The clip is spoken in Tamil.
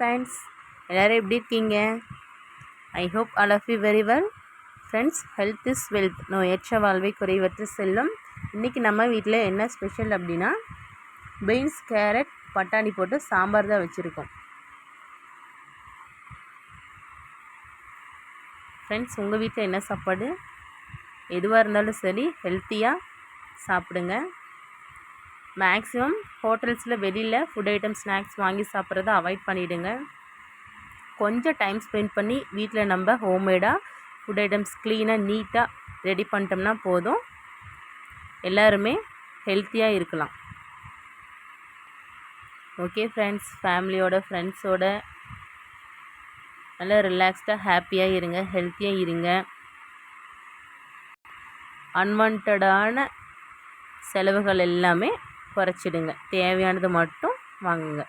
ஃப்ரெண்ட்ஸ், எல்லோரும் எப்படி இருக்கீங்க? I hope all of you very well. Friends, health is wealth, நோயற்ற வாழ்வை குறைவற்ற செல்லும். இன்றைக்கி நம்ம வீட்டில் என்ன ஸ்பெஷல் அப்படின்னா பீன்ஸ், கேரட், பட்டாணி போட்டு சாம்பார் தான் வச்சுருக்கோம். ஃப்ரெண்ட்ஸ், உங்கள் வீட்டில் என்ன சாப்பாடு? எதுவாக இருந்தாலும் சரி ஹெல்த்தியாக சாப்பிடுங்க. மேக்ஸிமம் ஹோட்டல்ஸில் வெளியில் ஃபுட் ஐட்டம் ஸ்நாக்ஸ் வாங்கி சாப்பிட்றத அவாய்ட் பண்ணிவிடுங்க. கொஞ்சம் டைம் ஸ்பெண்ட் பண்ணி வீட்டில் நம்ம ஹோம்மேடாக ஃபுட் ஐட்டம்ஸ் க்ளீனாக நீட்டாக ரெடி பண்ணிட்டோம்னா போதும், எல்லாருமே ஹெல்த்தியாக இருக்கலாம். ஓகே ஃப்ரெண்ட்ஸ், ஃபேமிலியோட ஃப்ரெண்ட்ஸோட நல்லா ரிலாக்ஸ்டாக ஹாப்பியாக இருங்க, ஹெல்த்தியாக இருங்க. அன்வான்டான செலவுகள் எல்லாமே குறைச்சிடுங்க, தேவையானது மட்டும் வாங்குங்க.